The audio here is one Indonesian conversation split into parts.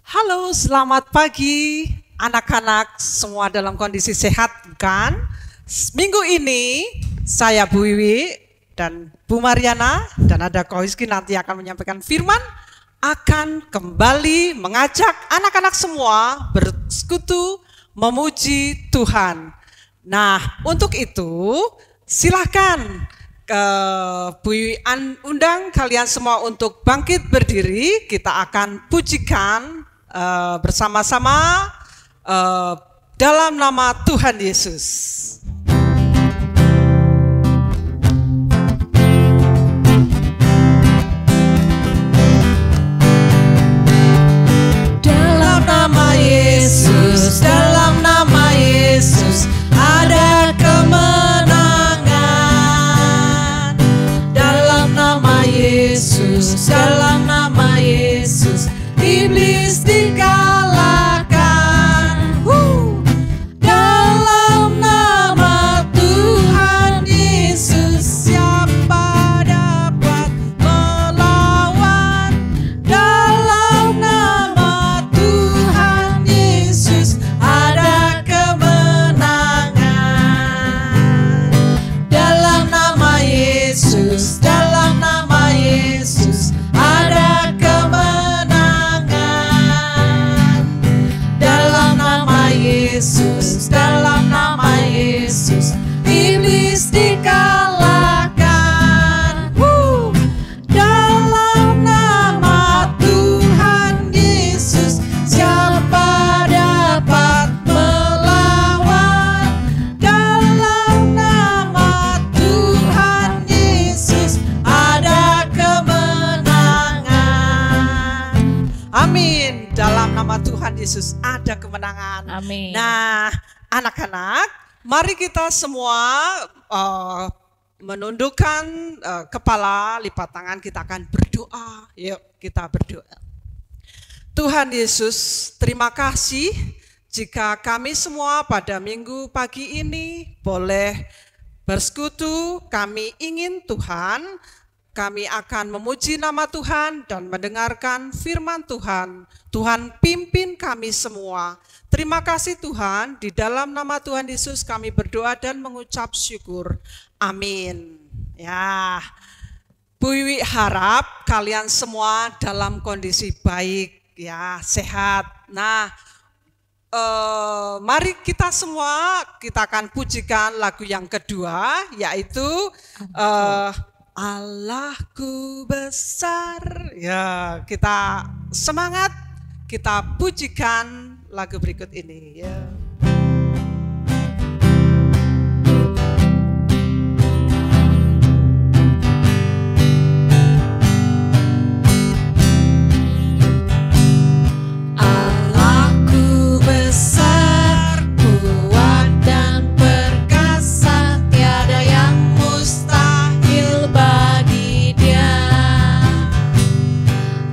Halo, selamat pagi anak-anak semua dalam kondisi sehat kan? Minggu ini saya Bu Wiwi dan Bu Mariana dan ada Ko Hizki nanti akan menyampaikan firman, akan kembali mengajak anak-anak semua bersekutu memuji Tuhan. Nah, untuk itu silakan Bu Wiwi undang kalian semua untuk bangkit berdiri. Kita akan pujikan bersama-sama dalam nama Tuhan Yesus. Dalam nama Yesus, dalam nama Yesus ada kemenangan. Dalam nama Yesus, dalam nama Yesus iblis dikalahkan. Dalam nama Tuhan Yesus siapa dapat melawan? Dalam nama Tuhan Yesus ada kemenangan. Dalam nama Yesus, dalam nama Yesus ada Yesus, dalam nama Yesus iblis dikalahkan. Dalam nama Tuhan Yesus siapa dapat melawan? Dalam nama Tuhan Yesus ada kemenangan. Amin. Dalam nama Tuhan Yesus ada kemenangan. Amin. Nah, anak-anak, mari kita semua menundukkan kepala, lipat tangan, kita akan berdoa. Yuk, kita berdoa. Tuhan Yesus, terima kasih jika kami semua pada minggu pagi ini boleh bersekutu. Kami ingin Tuhan, kami akan memuji nama Tuhan dan mendengarkan firman Tuhan. Tuhan pimpin kami semua. Terima kasih Tuhan, di dalam nama Tuhan Yesus kami berdoa dan mengucap syukur. Amin. Ya, Bu Wiwi harap kalian semua dalam kondisi baik, ya, sehat. Nah, mari kita semua, kita akan pujikan lagu yang kedua, yaitu Allahku besar. Ya, kita semangat, kita pujikan lagu berikut ini ya. Allahku besar, kuat dan perkasa, tiada yang mustahil bagi Dia.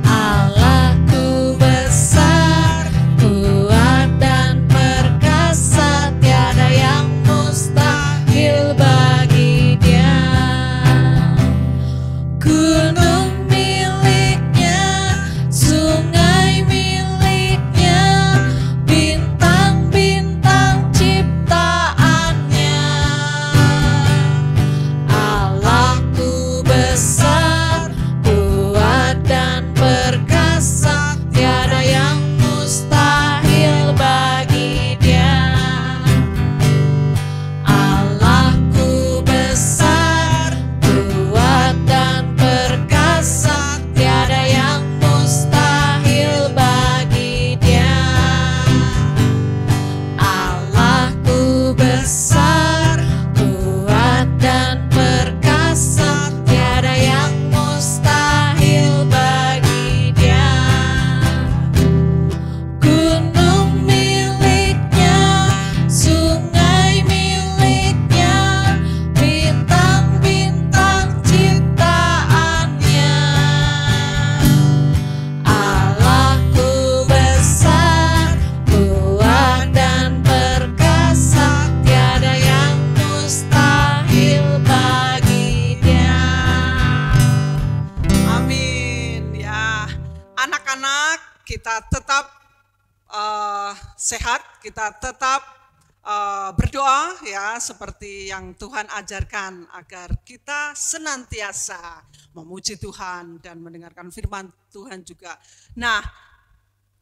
Allahku besar, kuat dan perkasa, tiada yang mustahil bagi Dia. Gunung miliknya, sungai miliknya, bintang-bintang ciptaannya. Allahku besar, kuat dan perkasa, tiada yang mustahil bagi Dia. Allahku besar, kuat dan perkasa, tiada yang mustahil bagi Dia. Allahku besar, kuat dan perkasa, tiada yang mustahil bagi Dia. Gunung miliknya, sungai miliknya, bintang-bintang ciptaannya. Allahku besar, kuat dan perkasa, tiada yang mustahil bagi Dia. Amin. Ya, anak-anak, kita tetap sehat, kita tetap berdoa ya seperti yang Tuhan ajarkan agar kita senantiasa memuji Tuhan dan mendengarkan firman Tuhan juga. Nah,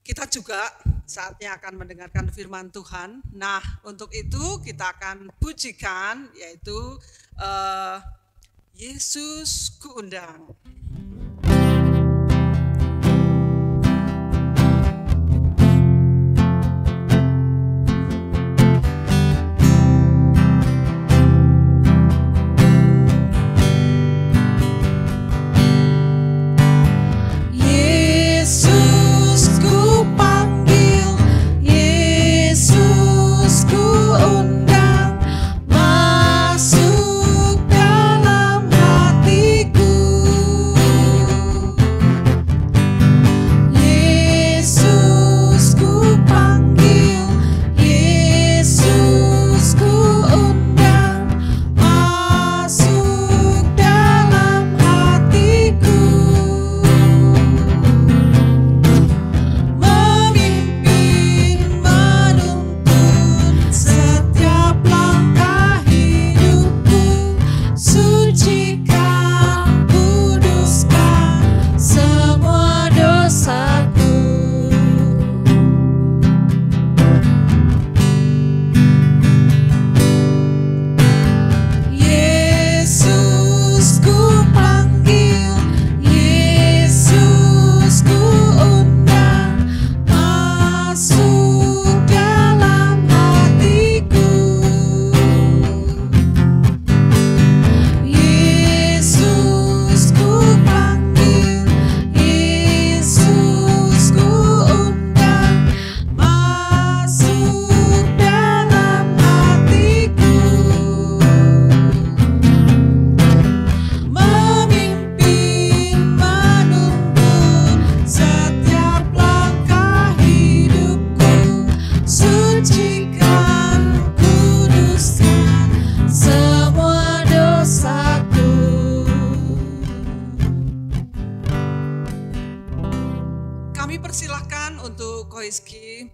kita juga saatnya akan mendengarkan firman Tuhan. Nah, untuk itu kita akan pujikan yaitu Yesus Kuundang.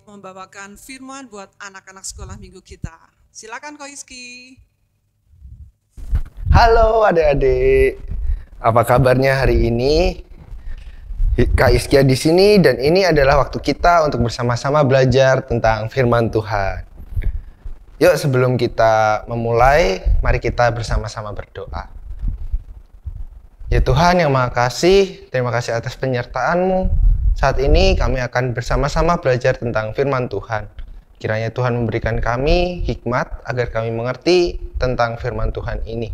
Membawakan firman buat anak-anak sekolah minggu kita. Silakan Ko Iski. Halo adik-adik, apa kabarnya hari ini? Kak Iskia di sini dan ini adalah waktu kita untuk bersama-sama belajar tentang firman Tuhan. Yuk sebelum kita memulai, mari kita bersama-sama berdoa. Ya Tuhan yang Maha Kasih, terima kasih atas penyertaan-Mu. Saat ini kami akan bersama-sama belajar tentang firman Tuhan. Kiranya Tuhan memberikan kami hikmat agar kami mengerti tentang firman Tuhan ini.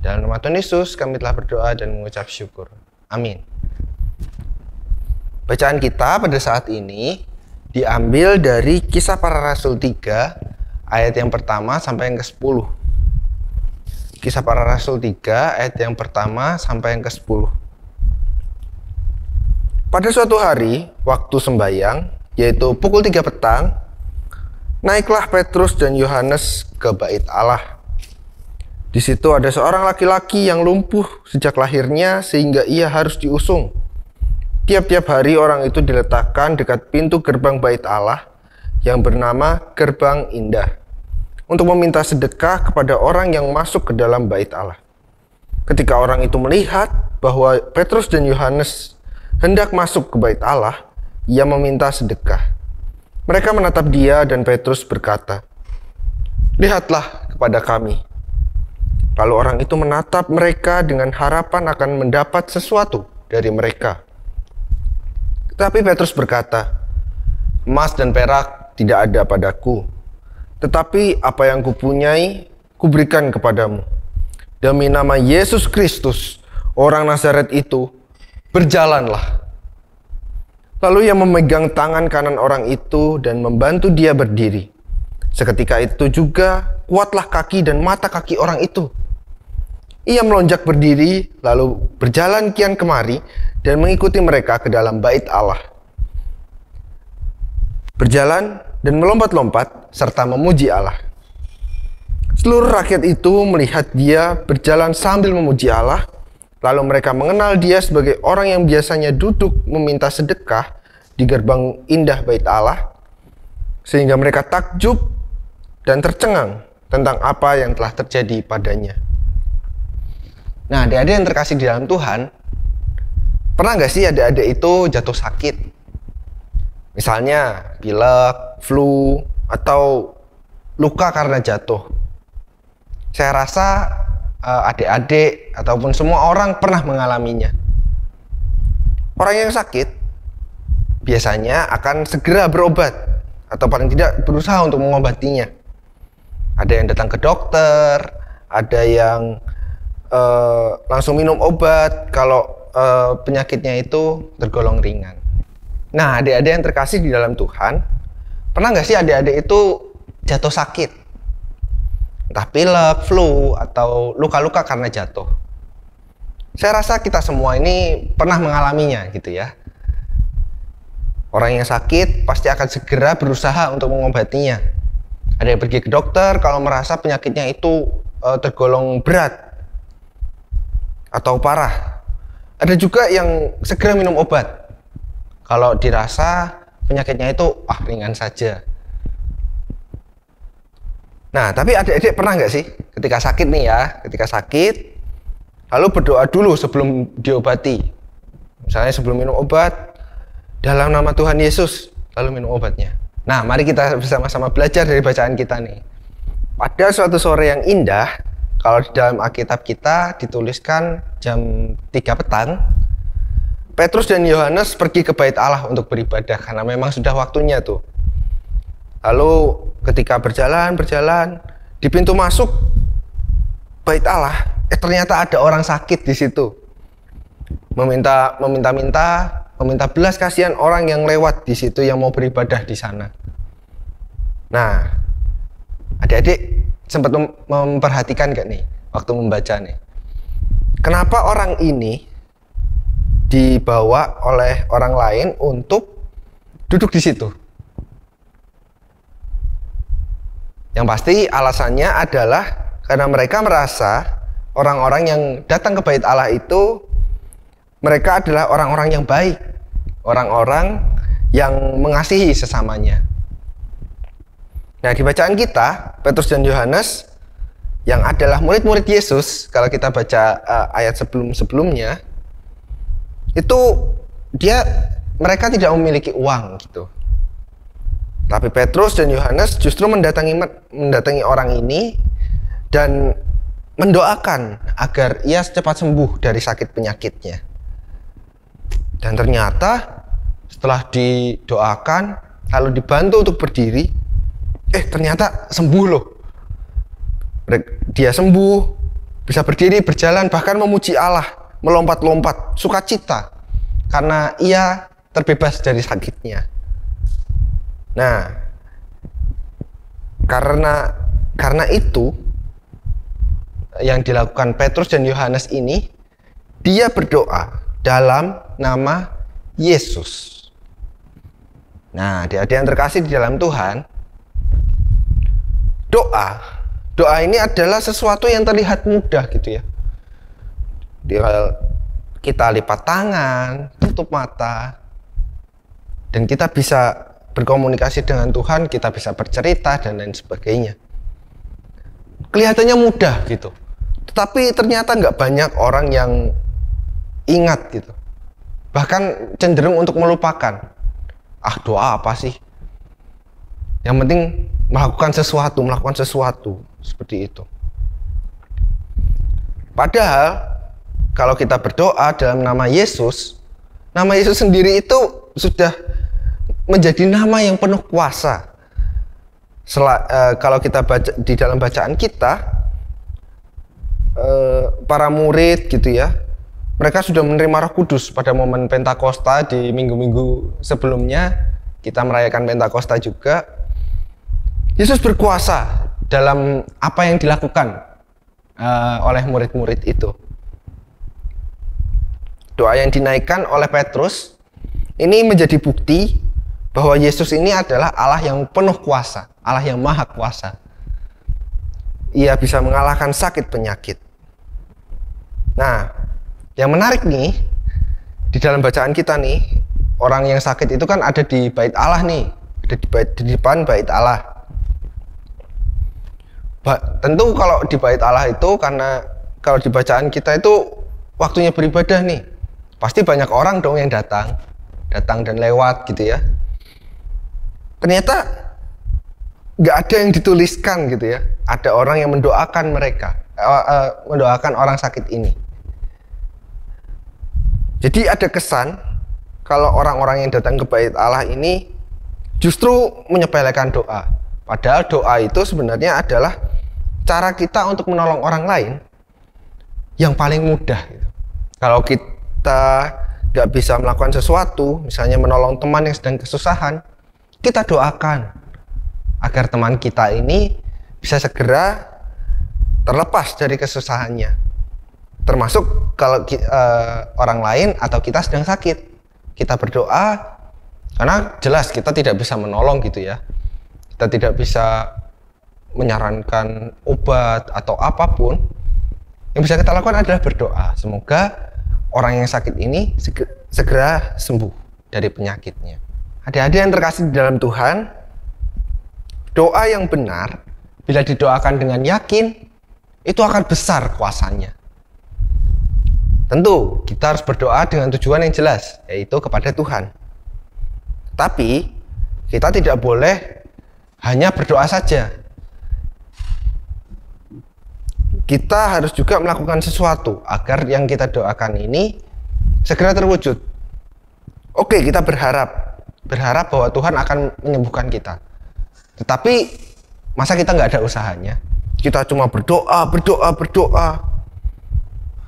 Dalam nama Tuhan Yesus kami telah berdoa dan mengucap syukur. Amin. Bacaan kita pada saat ini diambil dari Kisah Para Rasul 3 ayat yang pertama sampai yang ke-10. Kisah Para Rasul 3 ayat yang pertama sampai yang ke-10. Pada suatu hari, waktu sembahyang, yaitu pukul 3 petang, naiklah Petrus dan Yohanes ke bait Allah. Di situ ada seorang laki-laki yang lumpuh sejak lahirnya sehingga ia harus diusung. Tiap-tiap hari orang itu diletakkan dekat pintu gerbang bait Allah yang bernama Gerbang Indah untuk meminta sedekah kepada orang yang masuk ke dalam bait Allah. Ketika orang itu melihat bahwa Petrus dan Yohanes hendak masuk ke bait Allah, ia meminta sedekah. Mereka menatap dia dan Petrus berkata, "Lihatlah kepada kami." Lalu orang itu menatap mereka dengan harapan akan mendapat sesuatu dari mereka. Tetapi Petrus berkata, "Emas dan perak tidak ada padaku, tetapi apa yang kupunyai, kuberikan kepadamu. Demi nama Yesus Kristus, orang Nazaret itu, berjalanlah." Lalu ia memegang tangan kanan orang itu dan membantu dia berdiri. Seketika itu juga kuatlah kaki dan mata kaki orang itu. Ia melonjak berdiri, lalu berjalan kian kemari dan mengikuti mereka ke dalam bait Allah. Berjalan dan melompat-lompat serta memuji Allah. Seluruh rakyat itu melihat dia berjalan sambil memuji Allah. Lalu mereka mengenal dia sebagai orang yang biasanya duduk meminta sedekah di gerbang indah bait Allah sehingga mereka takjub dan tercengang tentang apa yang telah terjadi padanya. Nah, adik-adik yang terkasih di dalam Tuhan, pernah nggak sih adik-adik itu jatuh sakit? Misalnya pilek, flu, atau luka karena jatuh. Saya rasa adik-adik ataupun semua orang pernah mengalaminya. Orang yang sakit biasanya akan segera berobat, atau paling tidak berusaha untuk mengobatinya. Ada yang datang ke dokter, ada yang langsung minum obat kalau penyakitnya itu tergolong ringan. Nah, adik-adik yang terkasih di dalam Tuhan, pernah nggak sih adik-adik itu jatuh sakit? Entah pilek, flu, atau luka-luka karena jatuh. Saya rasa kita semua ini pernah mengalaminya gitu ya. Orang yang sakit pasti akan segera berusaha untuk mengobatinya. Ada yang pergi ke dokter kalau merasa penyakitnya itu tergolong berat atau parah. Ada juga yang segera minum obat kalau dirasa penyakitnya itu ringan saja. Nah, tapi adik-adik pernah nggak sih ketika sakit nih ya, ketika sakit lalu berdoa dulu sebelum diobati. Misalnya sebelum minum obat, dalam nama Tuhan Yesus, lalu minum obatnya. Nah, mari kita bersama-sama belajar dari bacaan kita nih. Pada suatu sore yang indah, kalau di dalam Alkitab kita dituliskan jam 3 petang, Petrus dan Yohanes pergi ke bait Allah untuk beribadah karena memang sudah waktunya tuh. Lalu ketika berjalan di pintu masuk bait Allah, ternyata ada orang sakit di situ. Meminta belas kasihan orang yang lewat di situ yang mau beribadah di sana. Nah, adik-adik sempat memperhatikan gak nih waktu membaca nih? Kenapa orang ini dibawa oleh orang lain untuk duduk di situ? Yang pasti alasannya adalah karena mereka merasa orang-orang yang datang ke bait Allah itu mereka adalah orang-orang yang baik, orang-orang yang mengasihi sesamanya. Nah, di bacaan kita, Petrus dan Yohanes yang adalah murid-murid Yesus, kalau kita baca ayat sebelum-sebelumnya, itu mereka tidak memiliki uang gitu. Tapi Petrus dan Yohanes justru mendatangi orang ini dan mendoakan agar ia cepat sembuh dari sakit penyakitnya. Dan ternyata setelah didoakan lalu dibantu untuk berdiri, ternyata sembuh loh. Dia sembuh, bisa berdiri, berjalan, bahkan memuji Allah, melompat-lompat, sukacita karena ia terbebas dari sakitnya. Nah, karena itu yang dilakukan Petrus dan Yohanes ini, dia berdoa dalam nama Yesus. Nah, adik-adik yang terkasih di dalam Tuhan, doa ini adalah sesuatu yang terlihat mudah gitu ya. Kita lipat tangan, tutup mata, dan kita bisa berkomunikasi dengan Tuhan, kita bisa bercerita dan lain sebagainya. Kelihatannya mudah gitu, tetapi ternyata nggak banyak orang yang ingat gitu. Bahkan cenderung untuk melupakan. Doa apa sih? Yang penting melakukan sesuatu seperti itu. Padahal kalau kita berdoa dalam nama Yesus sendiri itu sudah menjadi nama yang penuh kuasa. Kalau kita baca di dalam bacaan kita, para murid gitu ya, mereka sudah menerima Roh Kudus pada momen Pentakosta di minggu-minggu sebelumnya. Kita merayakan Pentakosta juga. Yesus berkuasa dalam apa yang dilakukan oleh murid-murid itu. Doa yang dinaikkan oleh Petrus ini menjadi bukti bahwa Yesus ini adalah Allah yang penuh kuasa, Allah yang maha kuasa. Ia bisa mengalahkan sakit penyakit. Nah, yang menarik nih, di dalam bacaan kita nih, orang yang sakit itu kan ada di bait Allah nih, di depan bait Allah. Tentu kalau di bait Allah itu, karena kalau di bacaan kita itu waktunya beribadah nih, pasti banyak orang dong yang datang dan lewat gitu ya. Ternyata nggak ada yang dituliskan gitu ya. Ada orang yang mendoakan mereka, mendoakan orang sakit ini. Jadi ada kesan kalau orang-orang yang datang ke bait Allah ini justru menyepelekan doa. Padahal doa itu sebenarnya adalah cara kita untuk menolong orang lain yang paling mudah gitu. Kalau kita nggak bisa melakukan sesuatu, misalnya menolong teman yang sedang kesusahan, kita doakan agar teman kita ini bisa segera terlepas dari kesusahannya. Termasuk kalau orang lain atau kita sedang sakit, kita berdoa, karena jelas kita tidak bisa menolong gitu ya. Kita tidak bisa menyarankan obat atau apapun. Yang bisa kita lakukan adalah berdoa. Semoga orang yang sakit ini segera sembuh dari penyakitnya. Adik-adik yang terkasih di dalam Tuhan, doa yang benar bila didoakan dengan yakin itu akan besar kuasanya. Tentu kita harus berdoa dengan tujuan yang jelas, yaitu kepada Tuhan. Tapi kita tidak boleh hanya berdoa saja. Kita harus juga melakukan sesuatu agar yang kita doakan ini segera terwujud. Oke, kita berharap bahwa Tuhan akan menyembuhkan kita. Tetapi masa kita nggak ada usahanya? Kita cuma berdoa.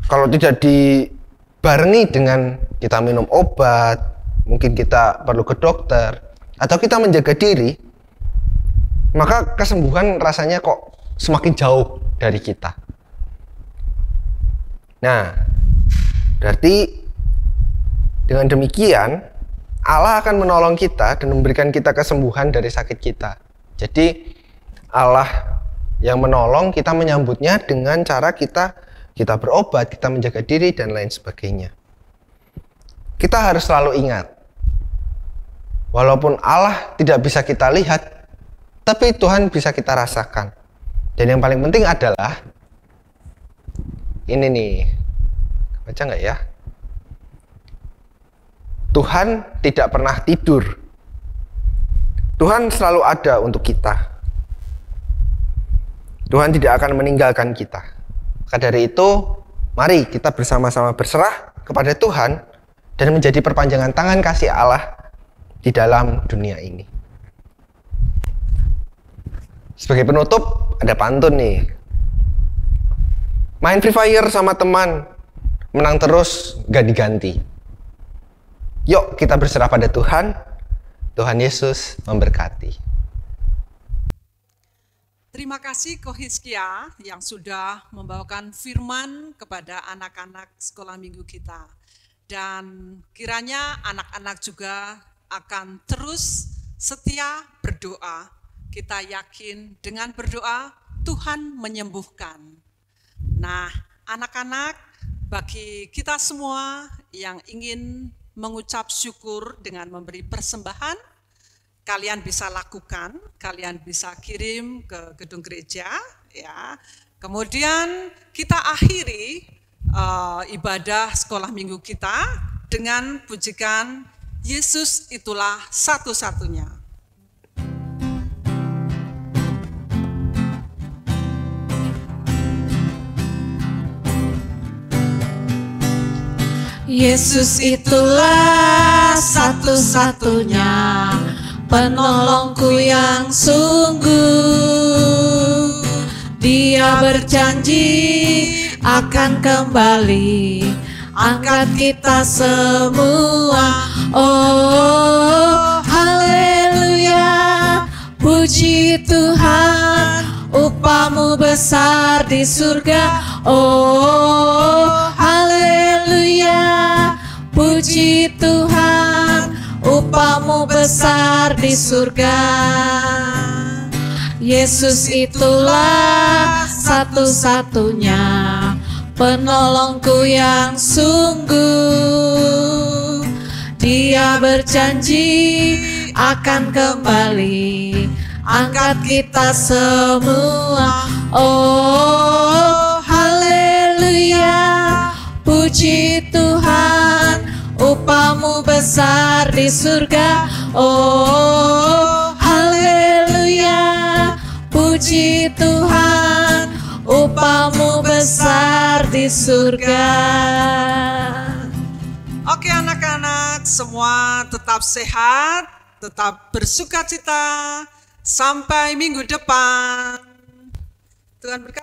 Kalau tidak dibarengi dengan kita minum obat, mungkin kita perlu ke dokter, atau kita menjaga diri, maka kesembuhan rasanya kok semakin jauh dari kita. Nah, berarti dengan demikian Allah akan menolong kita dan memberikan kita kesembuhan dari sakit kita. Jadi Allah yang menolong, kita menyambutnya dengan cara kita berobat, kita menjaga diri dan lain sebagainya. Kita harus selalu ingat, walaupun Allah tidak bisa kita lihat, tapi Tuhan bisa kita rasakan. Dan yang paling penting adalah ini nih, baca nggak ya? Tuhan tidak pernah tidur. Tuhan selalu ada untuk kita. Tuhan tidak akan meninggalkan kita. Maka dari itu, mari kita bersama-sama berserah kepada Tuhan dan menjadi perpanjangan tangan kasih Allah di dalam dunia ini. Sebagai penutup, ada pantun nih. Main Free Fire sama teman, menang terus gak diganti. Yuk kita berserah pada Tuhan. Tuhan Yesus memberkati. Terima kasih Ko Hizkia yang sudah membawakan firman kepada anak-anak sekolah minggu kita. Dan kiranya anak-anak juga akan terus setia berdoa. Kita yakin dengan berdoa Tuhan menyembuhkan. Nah, anak-anak, bagi kita semua yang ingin mengucap syukur dengan memberi persembahan, kalian bisa lakukan, kalian bisa kirim ke gedung gereja, ya. Kemudian kita akhiri ibadah sekolah minggu kita dengan pujikan Yesus itulah satu-satunya. Yesus itulah satu-satunya penolongku yang sungguh. Dia berjanji akan kembali angkat kita semua. Oh, haleluya, puji Tuhan, upahmu besar di surga. Oh, haleluya, puji Tuhan, upahmu besar di surga. Yesus itulah satu-satunya penolongku yang sungguh. Dia berjanji akan kembali. Angkat kita semua, oh haleluya. Puji Tuhan, upahmu besar di surga, oh haleluya. Puji Tuhan, upahmu besar di surga. Oke anak-anak, semua tetap sehat, tetap bersukacita. Sampai minggu depan. Tuhan berkati.